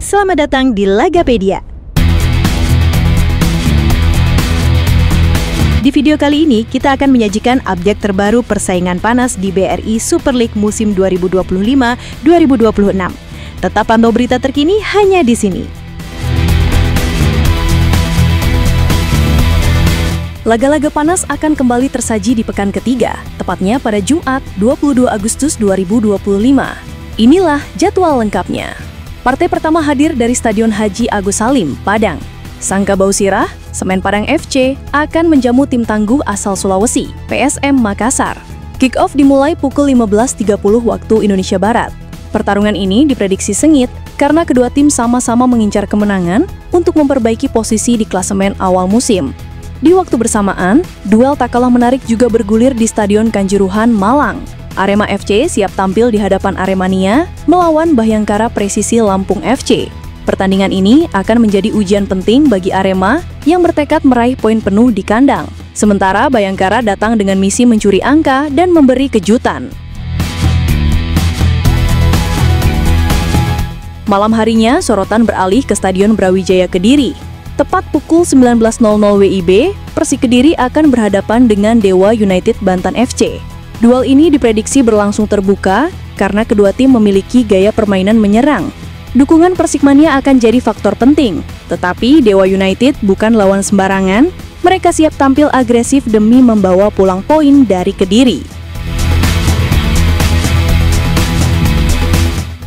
Selamat datang di Lagapedia. Di video kali ini, kita akan menyajikan update terbaru persaingan panas di BRI Super League musim 2025-2026. Tetap pantau berita terkini hanya di sini. Laga-laga panas akan kembali tersaji di pekan ketiga, tepatnya pada Jumat 22 Agustus 2025. Inilah jadwal lengkapnya. Partai pertama hadir dari Stadion Haji Agus Salim, Padang. Sangka Bausirah, Semen Padang FC akan menjamu tim tangguh asal Sulawesi, PSM Makassar. Kick-off dimulai pukul 15.30 waktu Indonesia Barat. Pertarungan ini diprediksi sengit karena kedua tim sama-sama mengincar kemenangan untuk memperbaiki posisi di klasemen awal musim. Di waktu bersamaan, duel tak kalah menarik juga bergulir di Stadion Kanjuruhan, Malang. Arema FC siap tampil di hadapan Aremania melawan Bhayangkara Presisi Lampung FC. Pertandingan ini akan menjadi ujian penting bagi Arema yang bertekad meraih poin penuh di kandang. Sementara Bhayangkara datang dengan misi mencuri angka dan memberi kejutan. Malam harinya, sorotan beralih ke Stadion Brawijaya Kediri. Tepat pukul 19.00 WIB, Persik Kediri akan berhadapan dengan Dewa United Bantan FC. Duel ini diprediksi berlangsung terbuka karena kedua tim memiliki gaya permainan menyerang. Dukungan Persikmania akan jadi faktor penting, tetapi Dewa United bukan lawan sembarangan, mereka siap tampil agresif demi membawa pulang poin dari Kediri.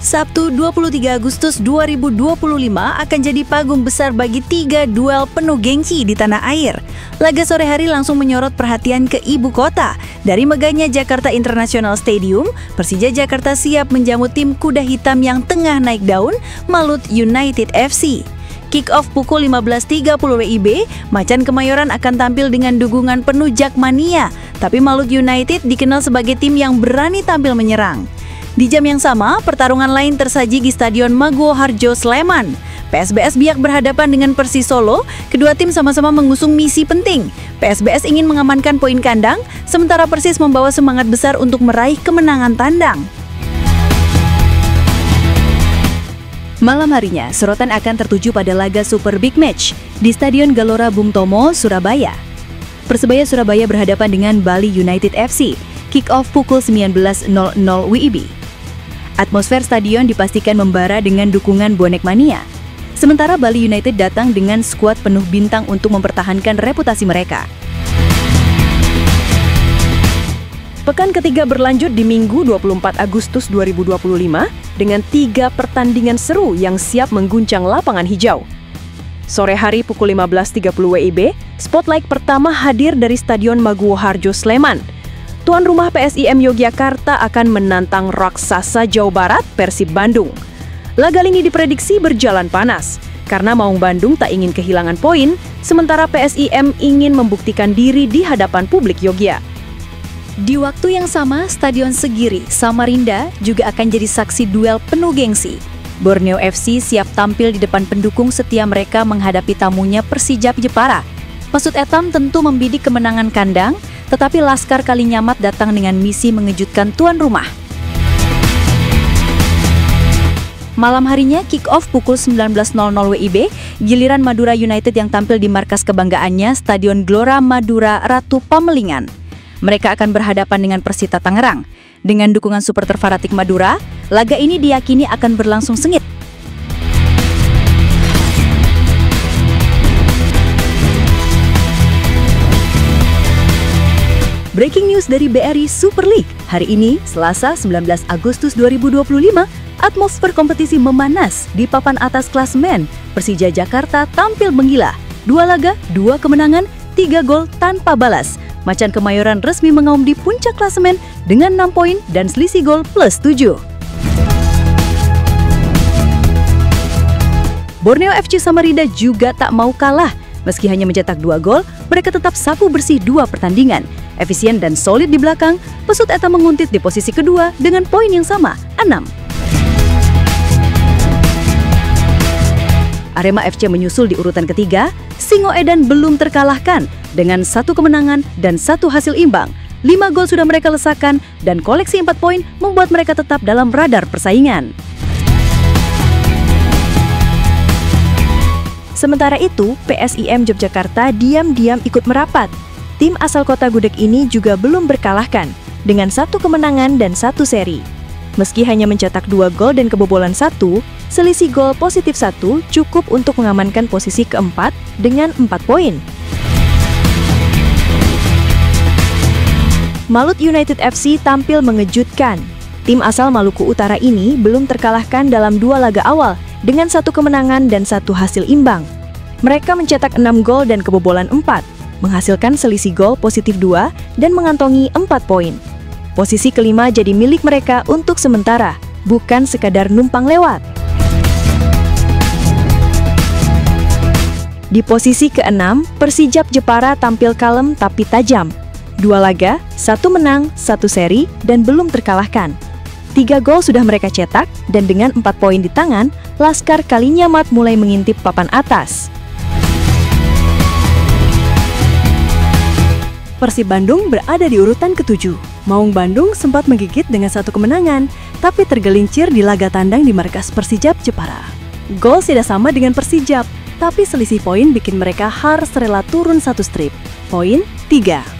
Sabtu 23 Agustus 2025 akan jadi panggung besar bagi 3 duel penuh gengsi di tanah air. Laga sore hari langsung menyorot perhatian ke ibu kota. Dari megahnya Jakarta International Stadium, Persija Jakarta siap menjamu tim kuda hitam yang tengah naik daun, Malut United FC. Kick-off pukul 15.30 WIB, Macan Kemayoran akan tampil dengan dukungan penuh Jakmania. Tapi Malut United dikenal sebagai tim yang berani tampil menyerang. Di jam yang sama, pertarungan lain tersaji di Stadion Maguwo Harjo, Sleman. PSBS Biak berhadapan dengan Persis Solo, kedua tim sama-sama mengusung misi penting. PSBS ingin mengamankan poin kandang, sementara Persis membawa semangat besar untuk meraih kemenangan tandang. Malam harinya, sorotan akan tertuju pada laga Super Big Match di Stadion Gelora Bung Tomo, Surabaya. Persebaya Surabaya berhadapan dengan Bali United FC. Kick-off pukul 19.00 WIB. Atmosfer stadion dipastikan membara dengan dukungan bonek mania. Sementara Bali United datang dengan skuad penuh bintang untuk mempertahankan reputasi mereka. Pekan ketiga berlanjut di Minggu 24 Agustus 2025 dengan 3 pertandingan seru yang siap mengguncang lapangan hijau. Sore hari pukul 15.30 WIB, spotlight pertama hadir dari Stadion Maguwo Harjo, Sleman. Tuan rumah PSIM Yogyakarta akan menantang raksasa Jawa Barat, Persib Bandung. Laga ini diprediksi berjalan panas, karena Maung Bandung tak ingin kehilangan poin, sementara PSIM ingin membuktikan diri di hadapan publik Yogya. Di waktu yang sama, Stadion Segiri, Samarinda juga akan jadi saksi duel penuh gengsi. Borneo FC siap tampil di depan pendukung setia mereka menghadapi tamunya Persijap Jepara. Maksud etam tentu membidik kemenangan kandang, tetapi Laskar Kalinyamat datang dengan misi mengejutkan tuan rumah. Malam harinya kick-off pukul 19.00 WIB, giliran Madura United yang tampil di markas kebanggaannya Stadion Gelora Madura Ratu Pamelingan. Mereka akan berhadapan dengan Persita Tangerang. Dengan dukungan supporter fanatik Madura, laga ini diyakini akan berlangsung sengit. Breaking news dari BRI Super League. Hari ini, Selasa 19 Agustus 2025, atmosfer kompetisi memanas di papan atas klasemen. Persija Jakarta tampil menggila. 2 laga, 2 kemenangan, 3 gol tanpa balas. Macan Kemayoran resmi mengaum di puncak klasemen dengan 6 poin dan selisih gol plus 7. Borneo FC Samarinda juga tak mau kalah. Meski hanya mencetak 2 gol, mereka tetap sapu bersih 2 pertandingan. Efisien dan solid di belakang, Pesut Eta menguntit di posisi kedua dengan poin yang sama, 6. Arema FC menyusul di urutan ketiga, Singoedan belum terkalahkan dengan 1 kemenangan dan 1 hasil imbang. 5 gol sudah mereka lesakan dan koleksi 4 poin membuat mereka tetap dalam radar persaingan. Sementara itu, PSIM Yogyakarta diam-diam ikut merapat. Tim asal kota Gudeg ini juga belum berkalahkan, dengan 1 kemenangan dan 1 seri. Meski hanya mencetak 2 gol dan kebobolan 1, selisih gol positif 1 cukup untuk mengamankan posisi keempat dengan 4 poin. Malut United FC tampil mengejutkan. Tim asal Maluku Utara ini belum terkalahkan dalam 2 laga awal dengan 1 kemenangan dan 1 hasil imbang. Mereka mencetak 6 gol dan kebobolan 4, menghasilkan selisih gol positif 2 dan mengantongi 4 poin. Posisi kelima jadi milik mereka untuk sementara, bukan sekadar numpang lewat. Di posisi ke-6, Persijap Jepara tampil kalem tapi tajam. 2 laga, 1 menang, 1 seri, dan belum terkalahkan. 3 gol sudah mereka cetak, dan dengan 4 poin di tangan, Laskar Kalinyamat mulai mengintip papan atas. Persib Bandung berada di urutan ke-7. Maung Bandung sempat menggigit dengan 1 kemenangan, tapi tergelincir di laga tandang di markas Persijap Jepara. Gol tidak sama dengan Persijap, tapi selisih poin bikin mereka harus rela turun 1 strip. Poin 3.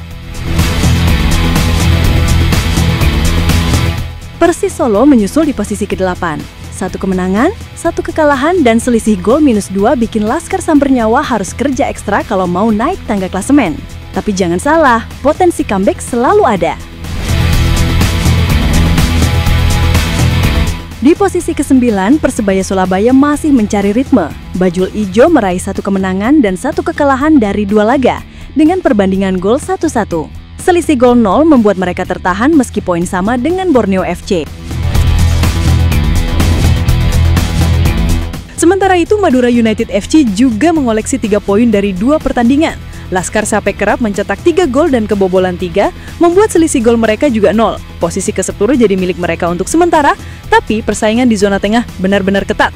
Persis Solo menyusul di posisi ke-8. 1 kemenangan, 1 kekalahan, dan selisih gol -2 bikin Laskar Sambernyawa harus kerja ekstra kalau mau naik tangga klasemen. Tapi jangan salah, potensi comeback selalu ada. Di posisi ke-9, Persebaya Surabaya masih mencari ritme. Bajul Ijo meraih 1 kemenangan dan 1 kekalahan dari 2 laga, dengan perbandingan gol 1-1. Selisih gol 0 membuat mereka tertahan meski poin sama dengan Borneo FC. Sementara itu, Madura United FC juga mengoleksi 3 poin dari 2 pertandingan. Laskar Sape Kerap mencetak 3 gol dan kebobolan 3, membuat selisih gol mereka juga 0. Posisi ke-10 jadi milik mereka untuk sementara, tapi persaingan di zona tengah benar-benar ketat.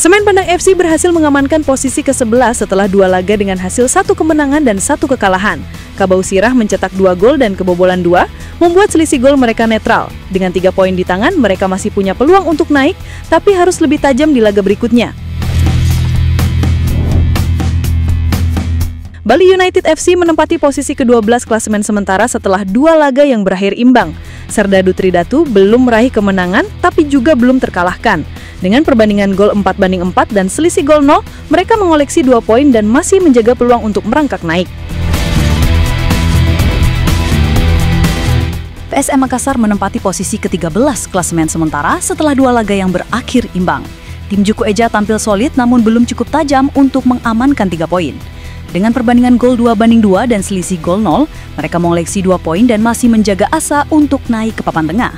Semen Padang FC berhasil mengamankan posisi ke-11 setelah 2 laga dengan hasil 1 kemenangan dan 1 kekalahan. Kabau Sirah mencetak 2 gol dan kebobolan 2, membuat selisih gol mereka netral. Dengan 3 poin di tangan, mereka masih punya peluang untuk naik, tapi harus lebih tajam di laga berikutnya. Bali United FC menempati posisi ke-12 klasemen sementara setelah 2 laga yang berakhir imbang. Serdadu Tridatu belum meraih kemenangan, tapi juga belum terkalahkan. Dengan perbandingan gol 4-4 dan selisih gol 0, mereka mengoleksi 2 poin dan masih menjaga peluang untuk merangkak naik. PSM Makassar menempati posisi ke-13 klasemen sementara setelah 2 laga yang berakhir imbang. Tim Juku Eja tampil solid namun belum cukup tajam untuk mengamankan 3 poin. Dengan perbandingan gol 2-2 dan selisih gol 0, mereka mengoleksi 2 poin dan masih menjaga asa untuk naik ke papan tengah.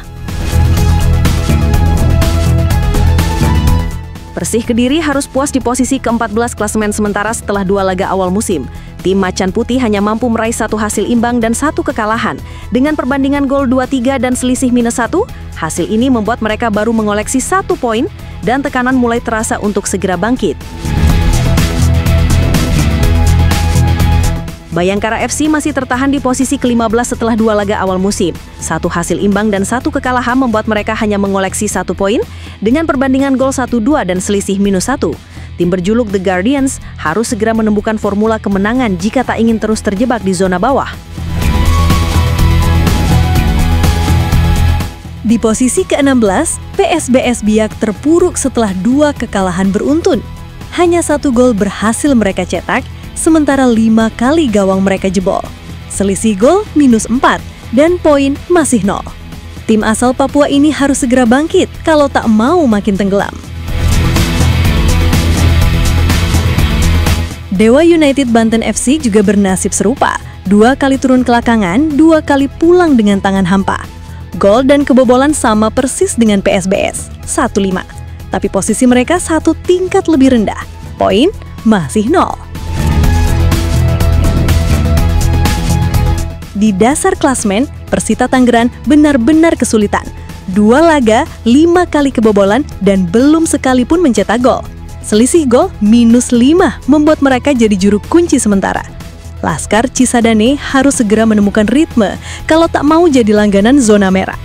Persih Kediri harus puas di posisi ke-14 klasemen sementara setelah 2 laga awal musim. Tim Macan Putih hanya mampu meraih 1 hasil imbang dan 1 kekalahan. Dengan perbandingan gol 2-3 dan selisih -1, hasil ini membuat mereka baru mengoleksi 1 poin dan tekanan mulai terasa untuk segera bangkit. Bayangkara FC masih tertahan di posisi ke-15 setelah 2 laga awal musim. 1 hasil imbang dan 1 kekalahan membuat mereka hanya mengoleksi 1 poin dengan perbandingan gol 1-2 dan selisih -1. Tim berjuluk The Guardians harus segera menemukan formula kemenangan jika tak ingin terus terjebak di zona bawah. Di posisi ke-16, PSBS Biak terpuruk setelah 2 kekalahan beruntun. Hanya 1 gol berhasil mereka cetak, sementara 5 kali gawang mereka jebol. Selisih gol -4 dan poin masih 0. Tim asal Papua ini harus segera bangkit kalau tak mau makin tenggelam. Dewa United Banten FC juga bernasib serupa. 2 kali turun kelakangan, 2 kali pulang dengan tangan hampa. Gol dan kebobolan sama persis dengan PSBS, 1-5. Tapi posisi mereka 1 tingkat lebih rendah. Poin masih 0. Di dasar klasmen, Persita Tangerang benar-benar kesulitan. 2 laga, 5 kali kebobolan, dan belum sekalipun mencetak gol. Selisih gol -5 membuat mereka jadi juru kunci sementara. Laskar Cisadane harus segera menemukan ritme kalau tak mau jadi langganan zona merah.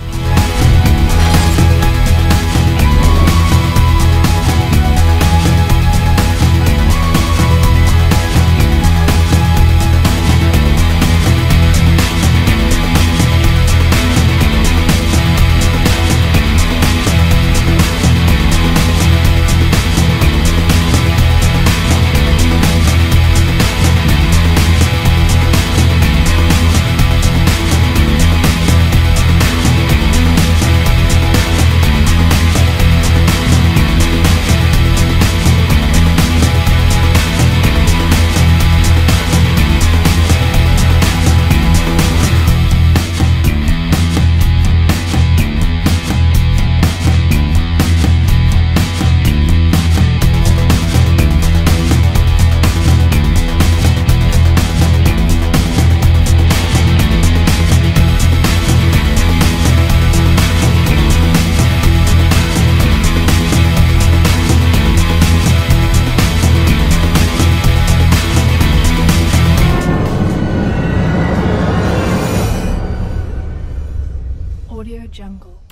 Audio Jungle.